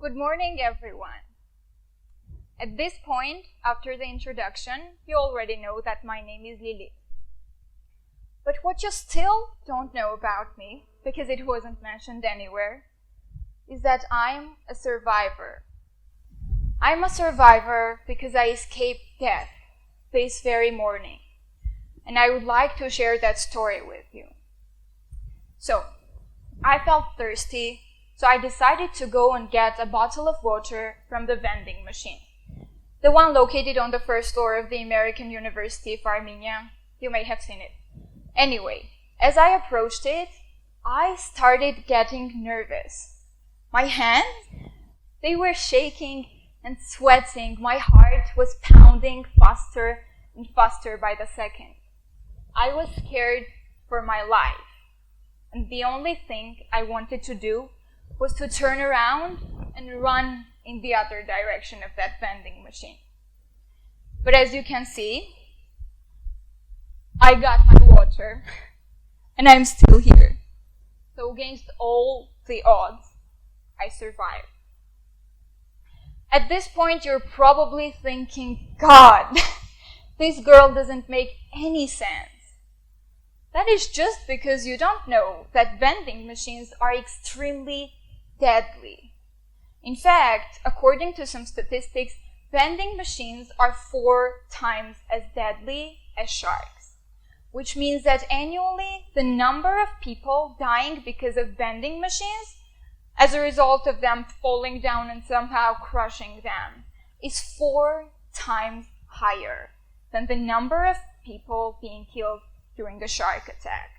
Good morning, everyone. At this point, after the introduction, you already know that my name is Lilit. But what you still don't know about me, because it wasn't mentioned anywhere, is that I'm a survivor. I'm a survivor because I escaped death this very morning, and I would like to share that story with you. So, I felt thirsty, so I decided to go and get a bottle of water from the vending machine, the one located on the first floor of the American University of Armenia. You may have seen it. Anyway, as I approached it, I started getting nervous. My hands, they were shaking and sweating. My heart was pounding faster and faster by the second. I was scared for my life, and the only thing I wanted to do was to turn around and run in the other direction of that vending machine. But as you can see, I got my water, and I'm still here. So against all the odds, I survived. At this point, you're probably thinking, God, this girl doesn't make any sense. That is just because you don't know that vending machines are extremely deadly. In fact, according to some statistics, vending machines are 4 times as deadly as sharks, which means that annually the number of people dying because of vending machines as a result of them falling down and somehow crushing them is 4 times higher than the number of people being killed during a shark attack.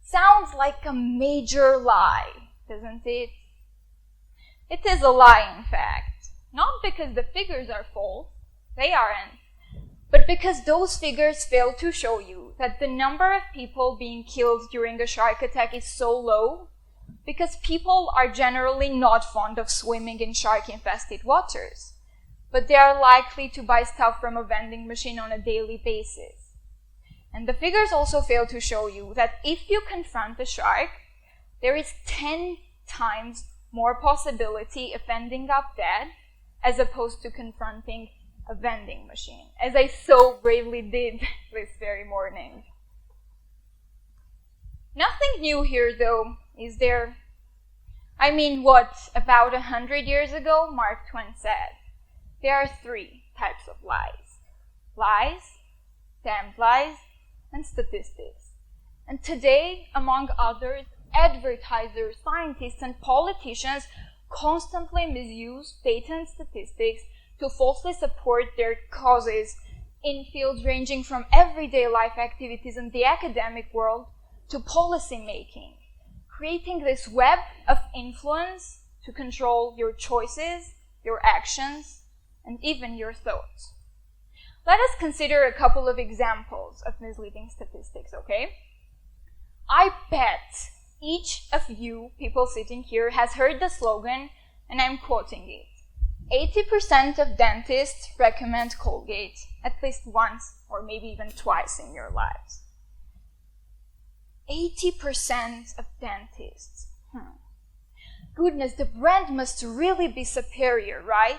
Sounds like a major lie, doesn't it? It is a lie, in fact. Not because the figures are false, they aren't, but because those figures fail to show you that the number of people being killed during a shark attack is so low because people are generally not fond of swimming in shark-infested waters, but they are likely to buy stuff from a vending machine on a daily basis. And the figures also fail to show you that if you confront a shark, there is 10 times more possibility of ending up dead as opposed to confronting a vending machine, as I so bravely did this very morning. Nothing new here, though, is there? I mean, what about 100 years ago Mark Twain said? There are 3 types of lies. Lies, damned lies, and statistics. And today, among others, advertisers, scientists, and politicians constantly misuse data and statistics to falsely support their causes in fields ranging from everyday life activities in the academic world to policy making, creating this web of influence to control your choices, your actions, and even your thoughts. Let us consider a couple of examples of misleading statistics, okay? I bet each of you people sitting here has heard the slogan, and I'm quoting it. 80% of dentists recommend Colgate at least once or maybe even twice in your lives. 80% of dentists. Goodness, the brand must really be superior, right?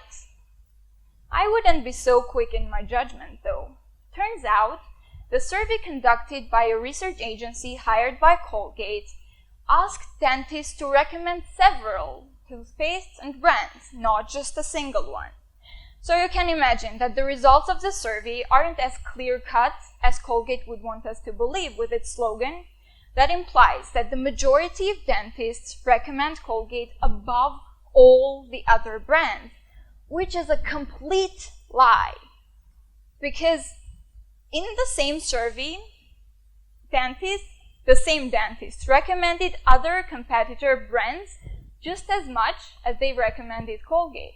I wouldn't be so quick in my judgment, though. Turns out, the survey conducted by a research agency hired by Colgate asked dentists to recommend several toothpastes and brands, not just a single one. So you can imagine that the results of the survey aren't as clear-cut as Colgate would want us to believe with its slogan. That implies that the majority of dentists recommend Colgate above all the other brands, which is a complete lie. Because in the same survey, the same dentists recommended other competitor brands just as much as they recommended Colgate.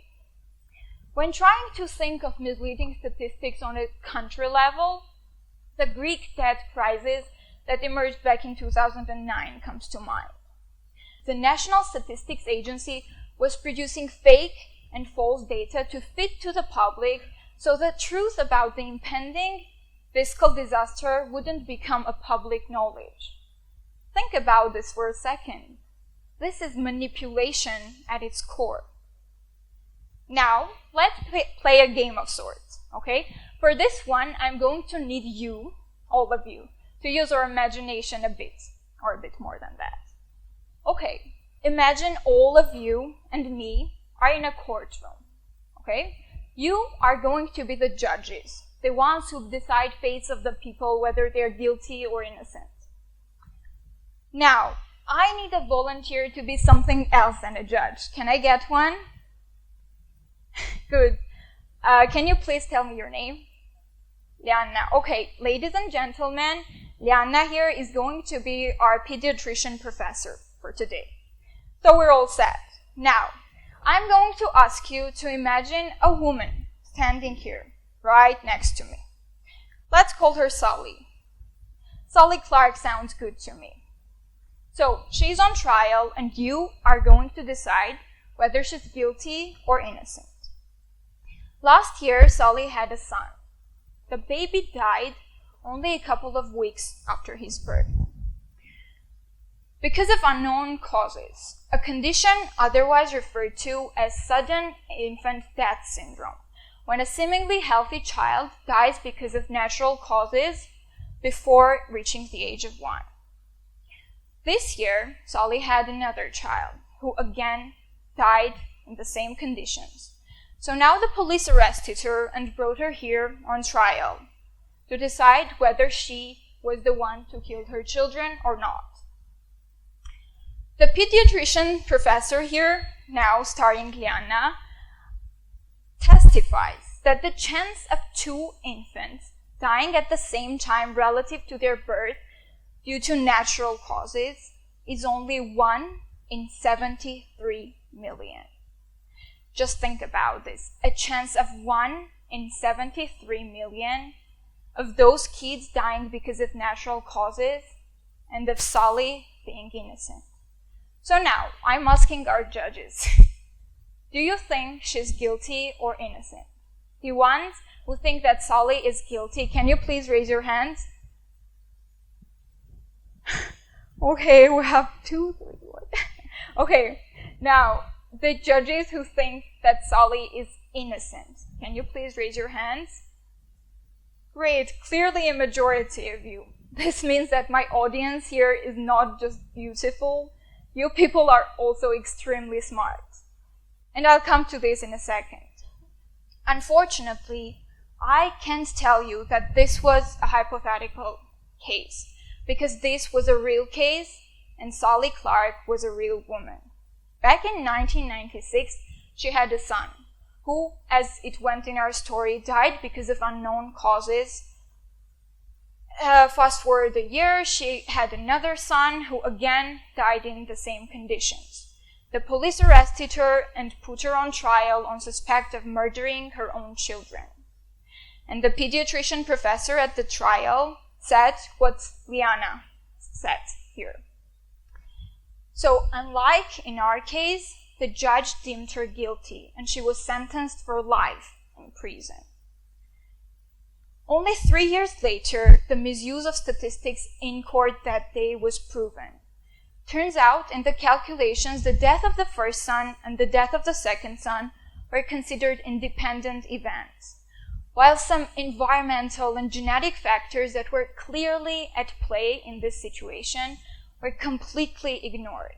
When trying to think of misleading statistics on a country level, the Greek debt crisis that emerged back in 2009 comes to mind. The National Statistics Agency was producing fake and false data to fit to the public so the truth about the impending fiscal disaster wouldn't become a public knowledge. Think about this for a second. This is manipulation at its core. Now, let's play a game of sorts, okay? For this one, I'm going to need you, all of you, to use your imagination a bit, or a bit more than that. Okay, imagine all of you and me are in a courtroom, okay? You are going to be the judges, the ones who decide fates of the people, whether they're guilty or innocent. Now, I need a volunteer to be something else than a judge. Can I get one? Good. Can you please tell me your name? Liana. Okay, ladies and gentlemen, Liana here is going to be our pediatrician professor for today. So we're all set. Now, I'm going to ask you to imagine a woman standing here, right next to me. Let's call her Sally. Sally Clark sounds good to me. So, she's on trial and you are going to decide whether she's guilty or innocent. Last year, Sally had a son. The baby died only a couple of weeks after his birth. Because of unknown causes, a condition otherwise referred to as sudden infant death syndrome, when a seemingly healthy child dies because of natural causes before reaching the age of 1. This year, Sally had another child who again died in the same conditions. So now the police arrested her and brought her here on trial to decide whether she was the one who killed her children or not. The pediatrician professor here, now starring Liana, testifies that the chance of 2 infants dying at the same time relative to their birth due to natural causes is only 1 in 73 million. Just think about this. A chance of 1 in 73 million of those kids dying because of natural causes and of Sally being innocent. So now, I'm asking our judges, do you think she's guilty or innocent? The ones who think that Sally is guilty, can you please raise your hands? Okay, we have 2, 3, 1. Okay, now, the judges who think that Sally is innocent, can you please raise your hands? Great, clearly a majority of you. This means that my audience here is not just beautiful, you people are also extremely smart. And I'll come to this in a second. Unfortunately, I can't tell you that this was a hypothetical case, because this was a real case and Sally Clark was a real woman. Back in 1996, she had a son who, as it went in our story, died because of unknown causes. Fast forward a year, she had another son who again died in the same conditions. The police arrested her and put her on trial on suspect of murdering her own children. And the pediatrician professor at the trial said what Liana said here. So, unlike in our case, the judge deemed her guilty and she was sentenced for life in prison. Only 3 years later, the misuse of statistics in court that day was proven. Turns out, in the calculations, the death of the first son and the death of the second son were considered independent events, while some environmental and genetic factors that were clearly at play in this situation were completely ignored.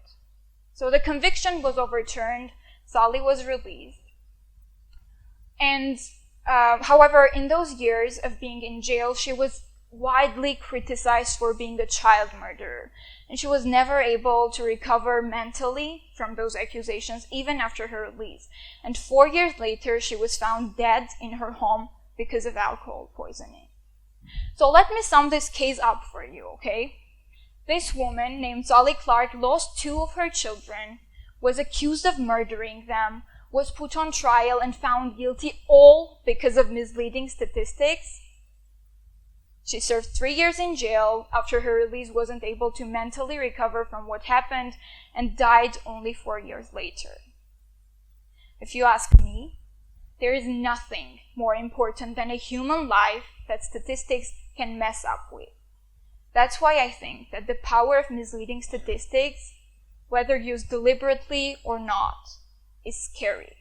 So the conviction was overturned, Sally was released. And however, in those years of being in jail, she was widely criticized for being a child murderer. And she was never able to recover mentally from those accusations, even after her release. And 4 years later, she was found dead in her home because of alcohol poisoning. So let me sum this case up for you, okay? This woman named Sally Clark lost 2 of her children, was accused of murdering them, was put on trial and found guilty all because of misleading statistics. She served 3 years in jail after her release wasn't able to mentally recover from what happened and died only 4 years later. If you ask me, there is nothing more important than a human life that statistics can mess up with. That's why I think that the power of misleading statistics whether used deliberately or not, is scary.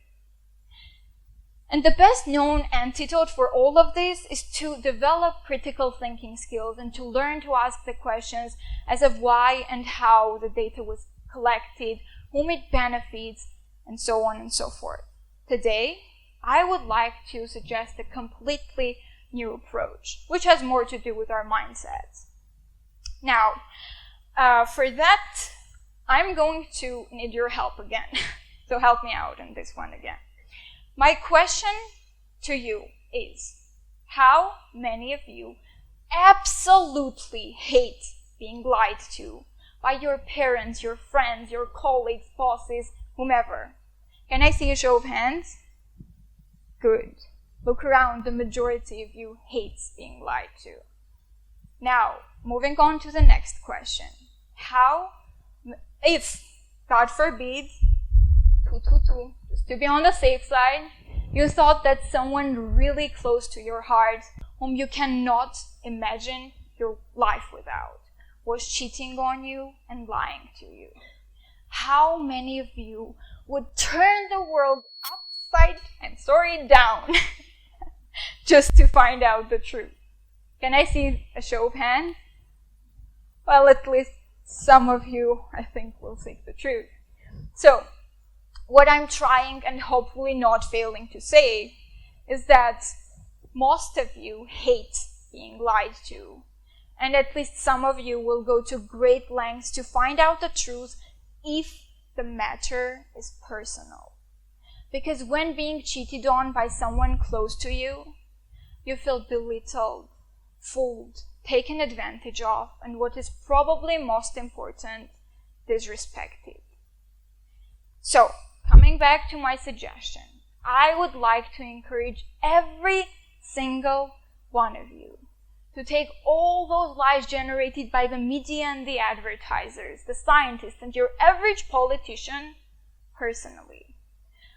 And the best known antidote for all of this is to develop critical thinking skills and to learn to ask the questions as of why and how the data was collected, whom it benefits, and so on and so forth. Today, I would like to suggest a completely new approach, which has more to do with our mindsets. Now, for that, I'm going to need your help again. So help me out in this one again. My question to you is, how many of you absolutely hate being lied to by your parents, your friends, your colleagues, bosses, whomever? Can I see a show of hands? Good. Look around, the majority of you hates being lied to. Now, moving on to the next question. If, God forbid, just to be on the safe side, you thought that someone really close to your heart, whom you cannot imagine your life without, was cheating on you and lying to you, how many of you would turn the world down just to find out the truth? Can I see a show of hands? Well, at least some of you, I think, will seek the truth. So, what I'm trying and hopefully not failing to say is that most of you hate being lied to, and at least some of you will go to great lengths to find out the truth if the matter is personal. Because when being cheated on by someone close to you, you feel belittled, fooled, taken advantage of, and what is probably most important, disrespected. So, coming back to my suggestion, I would like to encourage every single one of you to take all those lies generated by the media and the advertisers, the scientists, and your average politician personally.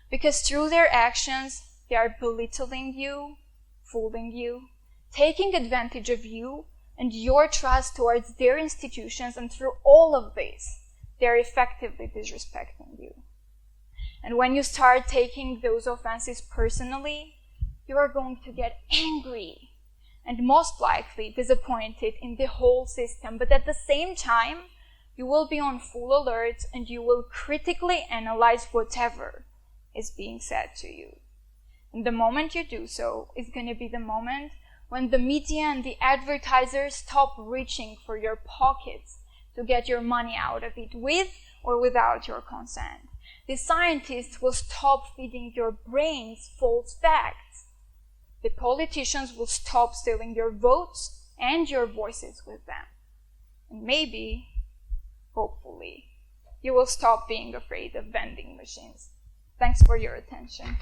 Because through their actions, they are belittling you, fooling you, taking advantage of you and your trust towards their institutions, and through all of this, they are effectively disrespecting you. And when you start taking those offenses personally, you are going to get angry and most likely disappointed in the whole system. But at the same time, you will be on full alert and you will critically analyze whatever is being said to you. And the moment you do so is going to be the moment when the media and the advertisers stop reaching for your pockets to get your money out of it with or without your consent. The scientists will stop feeding your brains false facts. The politicians will stop stealing your votes and your voices with them. And maybe, hopefully, you will stop being afraid of vending machines. Thanks for your attention.